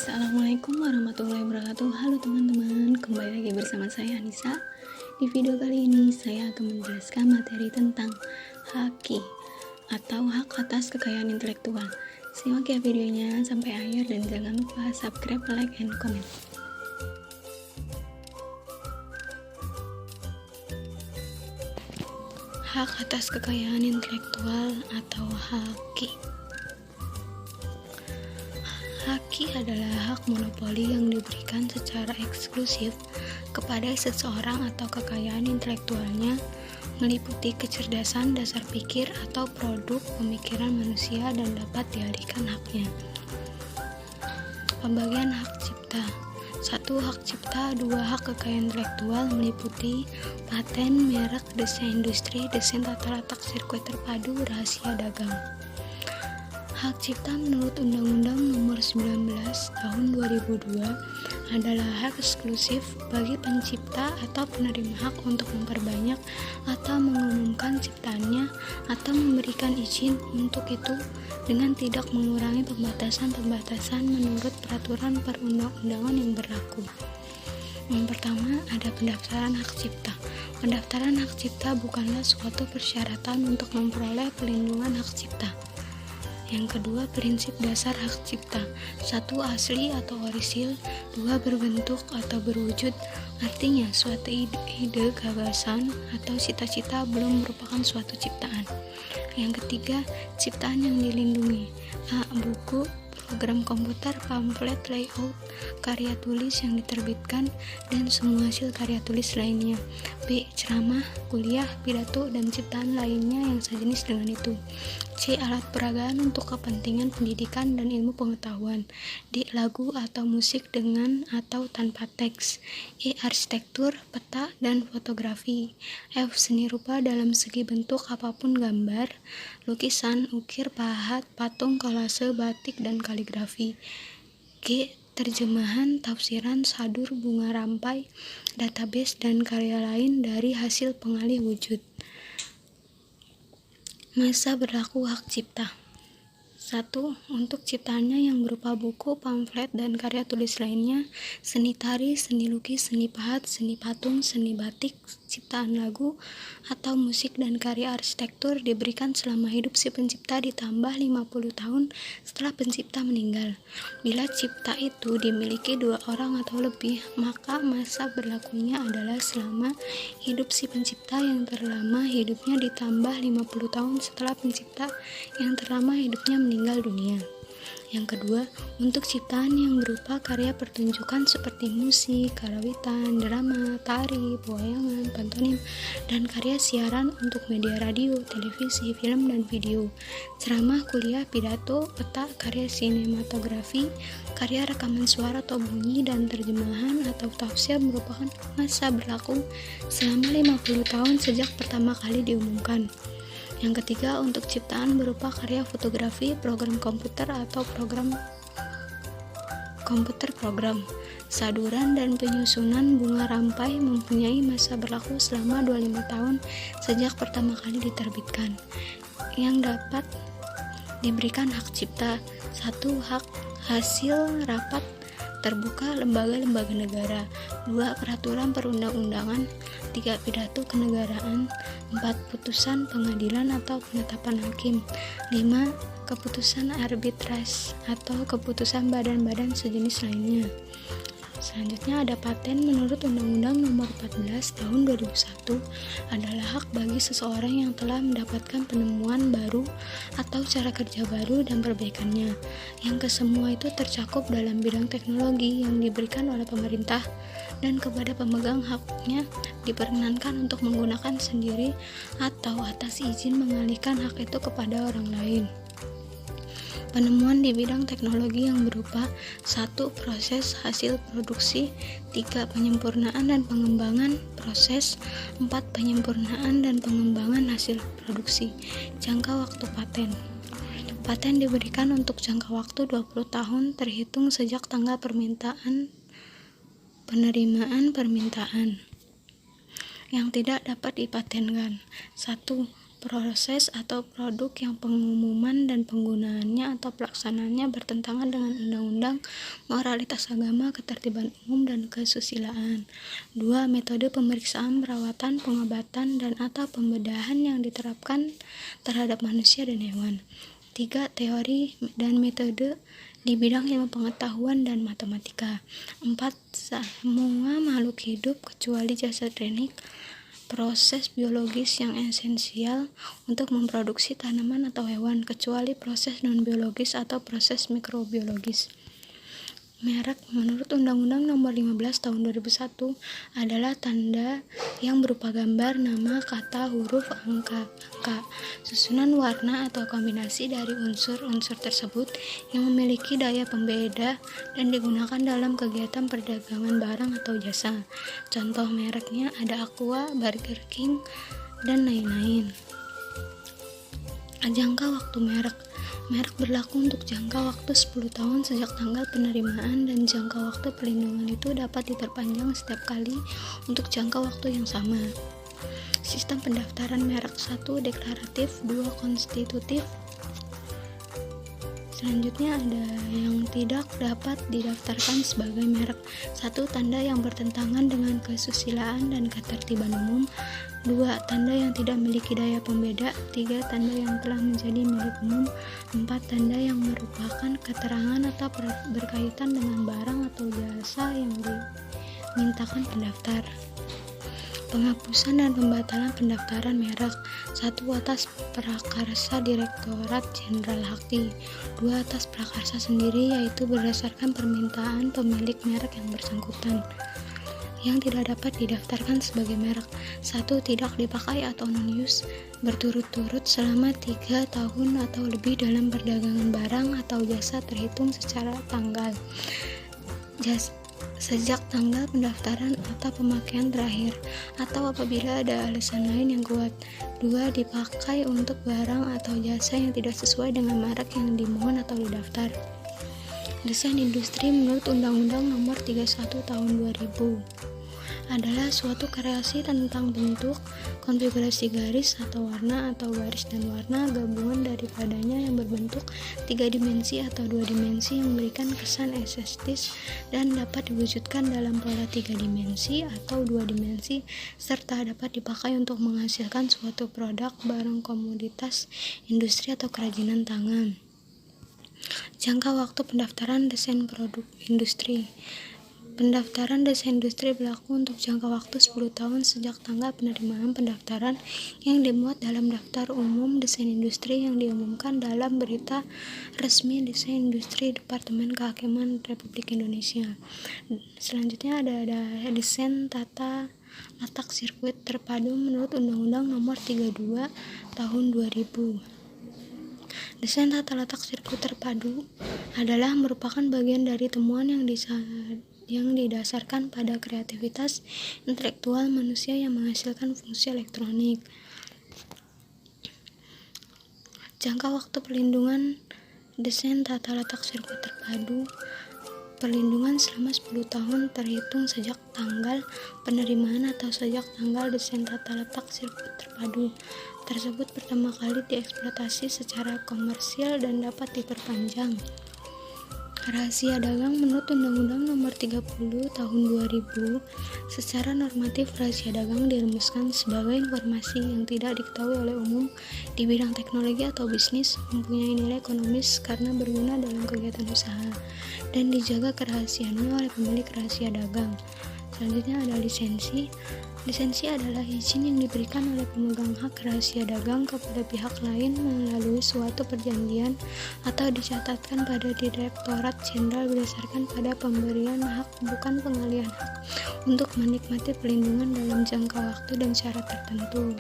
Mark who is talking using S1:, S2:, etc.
S1: Assalamualaikum warahmatullahi wabarakatuh. Halo teman-teman, kembali lagi bersama saya Anissa. Di video kali ini saya akan menjelaskan materi tentang HAKI atau hak atas kekayaan intelektual. Simak ya videonya sampai akhir dan jangan lupa subscribe, like, and comment. Hak atas kekayaan intelektual atau HAKI. HAKI adalah hak monopoli yang diberikan secara eksklusif kepada seseorang atau kekayaan intelektualnya meliputi kecerdasan dasar pikir atau produk pemikiran manusia dan dapat dialihkan haknya. Pembagian hak cipta. 1. Hak cipta. 2. Hak kekayaan intelektual meliputi paten, merek, desain industri, desain tata letak sirkuit terpadu, rahasia dagang. Hak cipta menurut Undang-Undang Nomor 19 Tahun 2002 adalah hak eksklusif bagi pencipta atau penerima hak untuk memperbanyak atau mengumumkan ciptaannya atau memberikan izin untuk itu dengan tidak mengurangi pembatasan-pembatasan menurut peraturan perundang-undangan yang berlaku. Yang pertama, ada pendaftaran hak cipta. Pendaftaran hak cipta bukanlah suatu persyaratan untuk memperoleh pelindungan hak cipta. Yang kedua, prinsip dasar hak cipta. 1. Asli atau orisil. 2. Berbentuk atau berwujud. Artinya, suatu ide, gagasan, atau cita-cita belum merupakan suatu ciptaan. Yang ketiga, ciptaan yang dilindungi. A. Buku, program komputer, pamflet, layout, karya tulis yang diterbitkan, dan semua hasil karya tulis lainnya. B. Ceramah, kuliah, pidato, dan ciptaan lainnya yang sejenis dengan itu. C. Alat peragaan untuk kepentingan pendidikan dan ilmu pengetahuan. D. Lagu atau musik dengan atau tanpa teks. E. Arsitektur, peta, dan fotografi. F. Seni rupa dalam segi bentuk apapun, gambar, lukisan, ukir, pahat, patung, kolase, batik, dan kaligrafi. G. Terjemahan, tafsiran, sadur, bunga rampai, database, dan karya lain dari hasil pengalih wujud. Masa berlaku hak cipta. 1. Untuk ciptaannya yang berupa buku, pamflet, dan karya tulis lainnya, seni tari, seni lukis, seni pahat, seni patung, seni batik, ciptaan lagu, atau musik dan karya arsitektur diberikan selama hidup si pencipta ditambah 50 tahun setelah pencipta meninggal. Bila cipta itu dimiliki 2 orang atau lebih, maka masa berlakunya adalah selama hidup si pencipta yang terlama hidupnya ditambah 50 tahun setelah pencipta yang terlama hidupnya meninggal dunia. Yang kedua, untuk ciptaan yang berupa karya pertunjukan seperti musik, karawitan, drama, tari, pewayangan, pantomim, dan karya siaran untuk media radio, televisi, film, dan video, ceramah, kuliah, pidato, peta, karya sinematografi, karya rekaman suara atau bunyi, dan terjemahan atau tafsir merupakan masa berlaku selama 50 tahun sejak pertama kali diumumkan. Yang ketiga, untuk ciptaan berupa karya fotografi, program komputer atau program saduran dan penyusunan bunga rampai mempunyai masa berlaku selama 25 tahun sejak pertama kali diterbitkan. Yang dapat diberikan hak cipta. 1. Hak hasil rapat terbuka lembaga-lembaga negara. 2. Peraturan perundang-undangan. 3. Pidato kenegaraan. 4. Putusan pengadilan atau penetapan hakim. 5. Keputusan arbitras atau keputusan badan-badan sejenis lainnya. Selanjutnya ada paten. Menurut Undang-Undang Nomor 14 Tahun 2001 adalah hak bagi seseorang yang telah mendapatkan penemuan baru atau cara kerja baru dan perbaikannya, yang kesemua itu tercakup dalam bidang teknologi yang diberikan oleh pemerintah, dan kepada pemegang haknya diperkenankan untuk menggunakan sendiri atau atas izin mengalihkan hak itu kepada orang lain. Penemuan di bidang teknologi yang berupa 1. Proses hasil produksi. 3. Penyempurnaan dan pengembangan proses. 4. Penyempurnaan dan pengembangan hasil produksi. Jangka waktu paten. Paten diberikan untuk jangka waktu 20 tahun terhitung sejak tanggal penerimaan permintaan. Yang tidak dapat dipatenkan. 1. proses atau produk yang pengumuman dan penggunaannya atau pelaksanaannya bertentangan dengan undang-undang, moralitas agama, ketertiban umum, dan kesusilaan. 2. Metode pemeriksaan, perawatan, pengobatan, dan atau pembedahan yang diterapkan terhadap manusia dan hewan. 3. Teori dan metode di bidang ilmu pengetahuan dan matematika. 4. Semua makhluk hidup kecuali jasad renik, proses biologis yang esensial untuk memproduksi tanaman atau hewan, kecuali proses non-biologis atau proses mikrobiologis. Merek menurut Undang-Undang Nomor 15 Tahun 2001 adalah tanda yang berupa gambar, nama, kata, huruf, angka, susunan warna atau kombinasi dari unsur-unsur tersebut yang memiliki daya pembeda dan digunakan dalam kegiatan perdagangan barang atau jasa. Contoh mereknya ada Aqua, Burger King, dan lain-lain. Jangka waktu merek berlaku untuk jangka waktu 10 tahun sejak tanggal penerimaan, dan jangka waktu perlindungan itu dapat diperpanjang setiap kali untuk jangka waktu yang sama. Sistem pendaftaran merek: 1. Deklaratif, 2. Konstitutif. Selanjutnya ada yang tidak dapat didaftarkan sebagai merek. 1. Tanda yang bertentangan dengan kesusilaan dan ketertiban umum. 2. Tanda yang tidak memiliki daya pembeda. 3. Tanda yang telah menjadi milik umum. 4. Tanda yang merupakan keterangan atau berkaitan dengan barang atau jasa yang dimintakan pendaftar. Penghapusan dan pembatalan pendaftaran merek: 1. Atas prakarsa Direktorat Jenderal Haki. 2. Atas prakarsa sendiri, yaitu berdasarkan permintaan pemilik merek yang bersangkutan. Yang tidak dapat didaftarkan sebagai merek: 1. Tidak dipakai atau non-use berturut-turut selama 3 tahun atau lebih dalam perdagangan barang atau jasa terhitung secara tanggal sejak tanggal pendaftaran atau pemakaian terakhir, atau apabila ada alasan lain yang kuat. 2. Dipakai untuk barang atau jasa yang tidak sesuai dengan merek yang dimohon atau didaftar. Desain industri menurut Undang-Undang Nomor 31 Tahun 2000 adalah suatu kreasi tentang bentuk, konfigurasi garis atau warna atau garis dan warna gabungan daripadanya yang berbentuk 3 dimensi atau 2 dimensi yang memberikan kesan estetis dan dapat diwujudkan dalam pola 3 dimensi atau 2 dimensi serta dapat dipakai untuk menghasilkan suatu produk, barang, komoditas, industri atau kerajinan tangan. Jangka waktu pendaftaran desain produk industri. Pendaftaran desain industri berlaku untuk jangka waktu 10 tahun sejak tanggal penerimaan pendaftaran yang dimuat dalam daftar umum desain industri yang diumumkan dalam berita resmi desain industri Departemen Kehakiman Republik Indonesia. Selanjutnya ada desain tata letak sirkuit terpadu menurut Undang-Undang Nomor 32 Tahun 2000. Desain tata letak sirkuit terpadu adalah merupakan bagian dari temuan yang didasarkan pada kreativitas intelektual manusia yang menghasilkan fungsi elektronik. Jangka waktu perlindungan desain tata letak sirkuit terpadu: perlindungan selama 10 tahun terhitung sejak tanggal penerimaan atau sejak tanggal desain tata letak sirkuit terpadu tersebut pertama kali dieksploitasi secara komersial dan dapat diperpanjang. Rahasia dagang menurut Undang-Undang Nomor 30 Tahun 2000, secara normatif rahasia dagang dirumuskan sebagai informasi yang tidak diketahui oleh umum di bidang teknologi atau bisnis, mempunyai nilai ekonomis karena berguna dalam kegiatan usaha, dan dijaga kerahasiaannya oleh pemilik rahasia dagang. Selanjutnya ada lisensi. Lisensi adalah izin yang diberikan oleh pemegang hak rahasia dagang kepada pihak lain melalui suatu perjanjian atau dicatatkan pada Direktorat Jenderal berdasarkan pada pemberian hak, bukan pengalihan hak, untuk menikmati perlindungan dalam jangka waktu dan syarat tertentu.